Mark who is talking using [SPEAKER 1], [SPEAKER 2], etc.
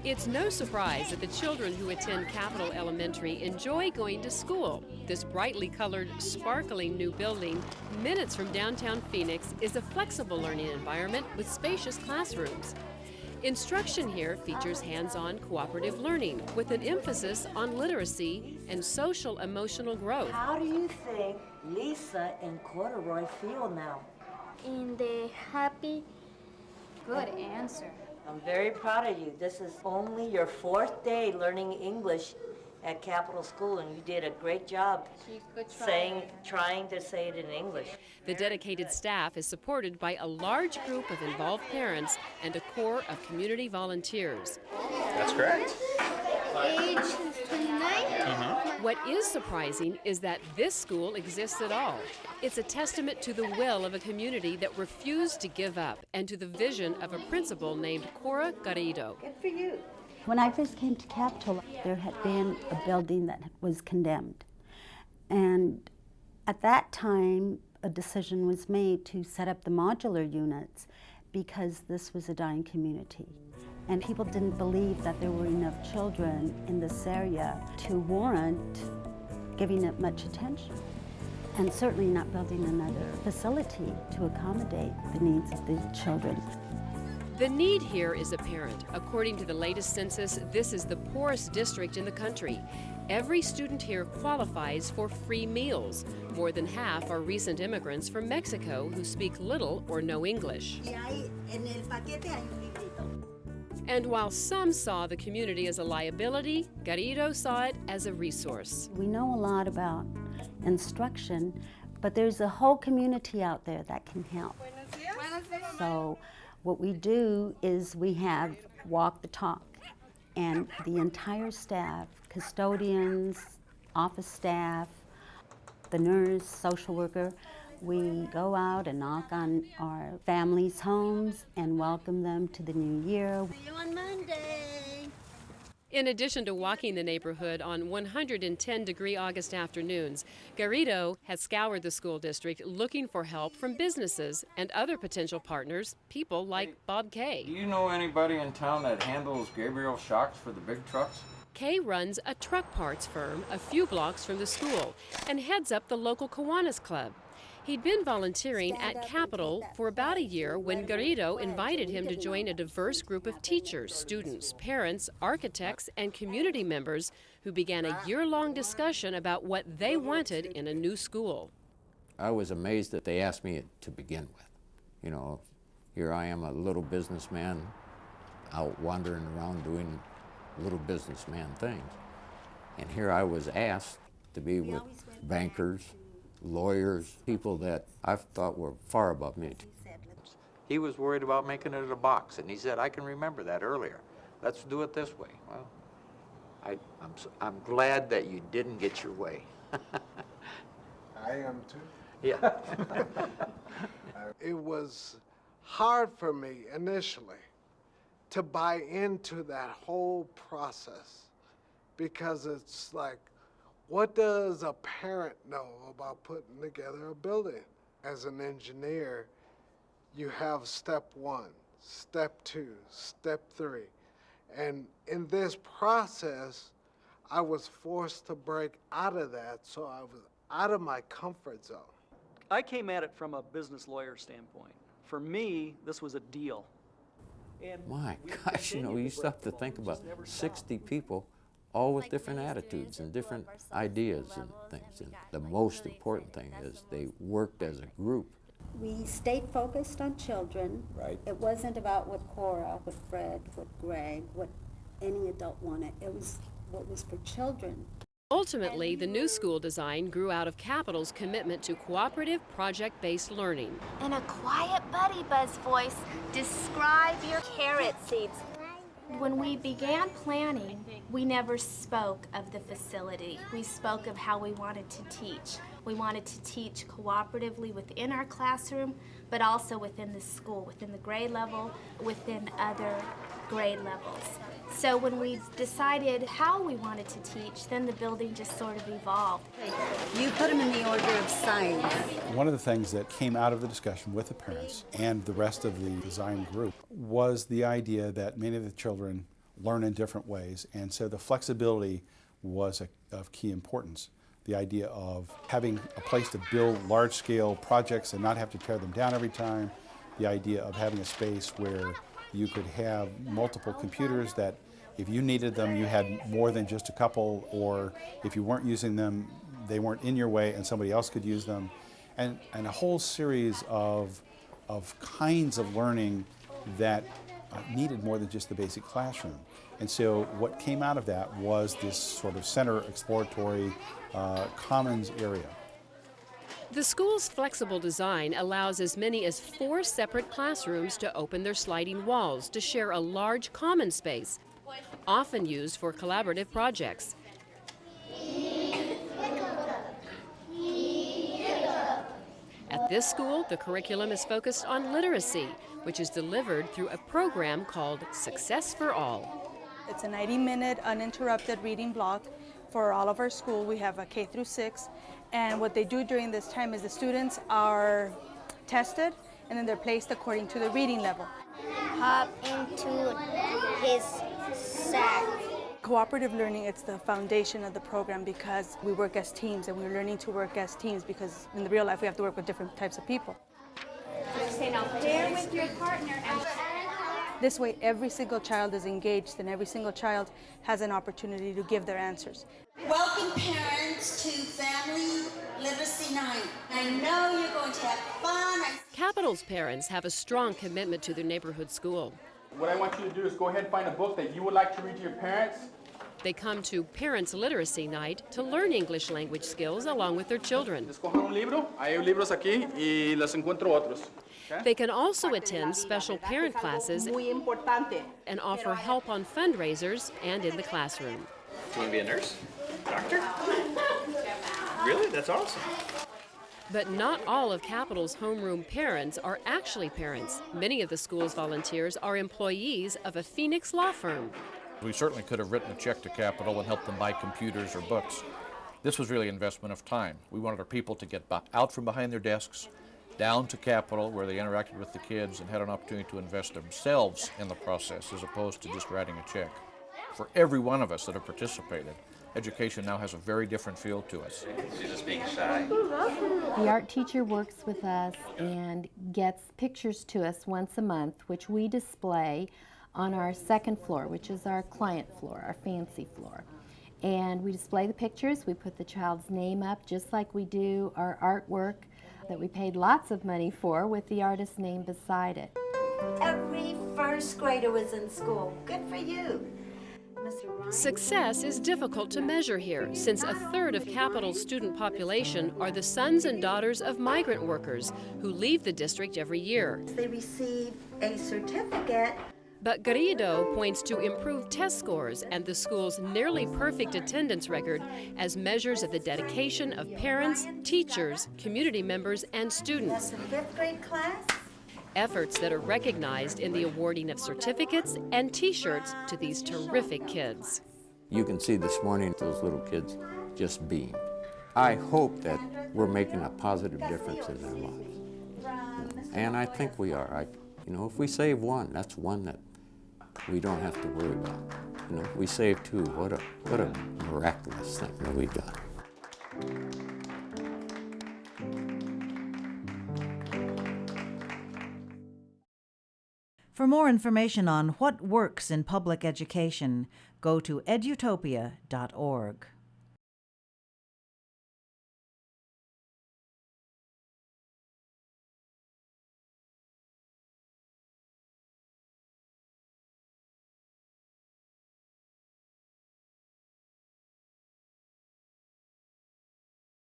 [SPEAKER 1] It's no surprise that the children who attend Capitol Elementary enjoy going to school. This brightly colored, sparkling new building, minutes from downtown Phoenix, is a flexible learning environment with spacious classrooms. Instruction here features hands-on cooperative learning with an emphasis on literacy and social-emotional growth.
[SPEAKER 2] How do you think Lisa and Corduroy feel now?
[SPEAKER 3] In the happy. Good answer.
[SPEAKER 2] I'm very proud of you. This is only your 4th day learning English at Capitol School, and you did a great job trying to say it in English.
[SPEAKER 1] The dedicated staff is supported by a large group of involved parents and a core of community volunteers.
[SPEAKER 4] That's correct.
[SPEAKER 3] Age 29.
[SPEAKER 1] What is surprising is that this school exists at all. It's a testament to the will of a community that refused to give up and to the vision of a principal named Cora Garrido.
[SPEAKER 2] Good for you.
[SPEAKER 5] When I first came to Capitol, there had been a building that was condemned. And at that time, a decision was made to set up the modular units because this was a dying community. And people didn't believe that there were enough children in this area to warrant giving it much attention. And certainly not building another facility to accommodate the needs of the children.
[SPEAKER 1] The need here is apparent. According to the latest census, this is the poorest district in the country. Every student here qualifies for free meals. More than half are recent immigrants from Mexico who speak little or no English. And while some saw the community as a liability, Garrido saw it as a resource.
[SPEAKER 5] We know a lot about instruction, but there's a whole community out there that can help. So what we do is we have walk the talk, and the entire staff, custodians, office staff, the nurse, social worker, we go out and knock on our families' homes and welcome them to the new year.
[SPEAKER 3] See you on Monday.
[SPEAKER 1] In addition to walking the neighborhood on 110-degree August afternoons, Garrido has scoured the school district looking for help from businesses and other potential partners, people like Bob Kay.
[SPEAKER 6] Do you know anybody in town that handles Gabriel shocks for the big trucks?
[SPEAKER 1] Kay runs a truck parts firm a few blocks from the school and heads up the local Kiwanis Club. He'd been volunteering at Capitol for about a year when Garrido invited him to join a diverse group of teachers, students, parents, architects, and community members who began a year-long discussion about what they wanted in a new school.
[SPEAKER 7] I was amazed that they asked me to begin with. You know, here I am, a little businessman, out wandering around doing little businessman things. And here I was asked to be with bankers, lawyers, people that I thought were far above me.
[SPEAKER 6] He was worried about making it a box, and he said, I can remember that earlier. Let's do it this way. Well, I'm glad that you didn't get your way.
[SPEAKER 8] I am too.
[SPEAKER 6] Yeah.
[SPEAKER 8] It was hard for me initially to buy into that whole process because it's like, what does a parent know about putting together a building? As an engineer, you have step 1, step 2, step 3. And in this process, I was forced to break out of that, so I was out of my comfort zone.
[SPEAKER 9] I came at it from a business lawyer standpoint. For me, this was a deal. And
[SPEAKER 7] My gosh, you know, you used to have to think about 60 people, all with different attitudes and different ideas and things. And the most important thing is they worked as a group.
[SPEAKER 5] We stayed focused on children.
[SPEAKER 7] Right.
[SPEAKER 5] It wasn't about what Cora, what Fred, what Greg, what any adult wanted. It was what was for children.
[SPEAKER 1] Ultimately, the new school design grew out of Capitol's commitment to cooperative, project-based learning.
[SPEAKER 3] In a quiet buddy buzz voice, describe your carrot seeds. When we began planning, we never spoke of the facility. We spoke of how we wanted to teach. We wanted to teach cooperatively within our classroom, but also within the school, within the grade level, within other grade levels. So when we decided how we wanted to teach, then the building just sort of evolved.
[SPEAKER 5] You put them in the order of size.
[SPEAKER 4] One of the things that came out of the discussion with the parents and the rest of the design group was the idea that many of the children learn in different ways. And so the flexibility was of key importance. The idea of having a place to build large-scale projects and not have to tear them down every time. The idea of having a space where you could have multiple computers that if you needed them, you had more than just a couple, or if you weren't using them, they weren't in your way and somebody else could use them. And a whole series of kinds of learning that needed more than just the basic classroom. And so what came out of that was this sort of center exploratory commons area.
[SPEAKER 1] The school's flexible design allows as many as 4 separate classrooms to open their sliding walls to share a large common space, often used for collaborative projects. At this school, the curriculum is focused on literacy, which is delivered through a program called Success for All.
[SPEAKER 10] It's a 90-minute uninterrupted reading block for all of our school. We have a K through 6, and what they do during this time is the students are tested and then they're placed according to the reading level.
[SPEAKER 11] Hop into his sack.
[SPEAKER 10] Cooperative learning, it's the foundation of the program because we work as teams, and we're learning to work as teams because in the real life we have to work with different types of people.
[SPEAKER 3] Say now, pair with your partner and
[SPEAKER 10] This way every single child is engaged and every single child has an opportunity to give their answers.
[SPEAKER 12] Welcome parents to Family Literacy Night. I know you're going to have fun.
[SPEAKER 1] Capital's parents have a strong commitment to their neighborhood school.
[SPEAKER 13] What I want you to do is go ahead and find a book that you would like to read to your parents.
[SPEAKER 1] They come to Parents Literacy Night to learn English language skills along with their children.
[SPEAKER 13] Escojan un libro, hay libros aquí y les encuentro otros.
[SPEAKER 1] They can also attend special parent classes and offer help on fundraisers and in the classroom.
[SPEAKER 14] Do you want to be a nurse? Doctor? Really? That's awesome.
[SPEAKER 1] But not all of Capital's homeroom parents are actually parents. Many of the school's volunteers are employees of a Phoenix law firm.
[SPEAKER 15] We certainly could have written a check to Capital and helped them buy computers or books. This was really an investment of time. We wanted our people to get out from behind their desks, down to Capital where they interacted with the kids and had an opportunity to invest themselves in the process as opposed to just writing a check. For every one of us that have participated, education now has a very different feel to us.
[SPEAKER 14] She's just being shy.
[SPEAKER 16] The art teacher works with us and gets pictures to us once a month, which we display on our second floor, which is our client floor, our fancy floor. And we display the pictures, we put the child's name up just like we do our artwork that we paid lots of money for with the artist's name beside it.
[SPEAKER 12] Every first grader was in school. Good for you.
[SPEAKER 1] Success is difficult to measure here, since a third of Capital's student population are the sons and daughters of migrant workers who leave the district every year.
[SPEAKER 12] They receive a certificate.
[SPEAKER 1] But Garrido points to improved test scores and the school's nearly perfect attendance record as measures of the dedication of parents, teachers, community members, and students.
[SPEAKER 12] That's a 5th grade class.
[SPEAKER 1] Efforts that are recognized in the awarding of certificates and T-shirts to these terrific kids.
[SPEAKER 7] You can see this morning those little kids just beam. I hope that we're making a positive difference in their lives. And I think we are. If we save one, that's one that we don't have to worry about. We save 2. What a miraculous thing that we've done.
[SPEAKER 17] For more information on what works in public education, go to edutopia.org.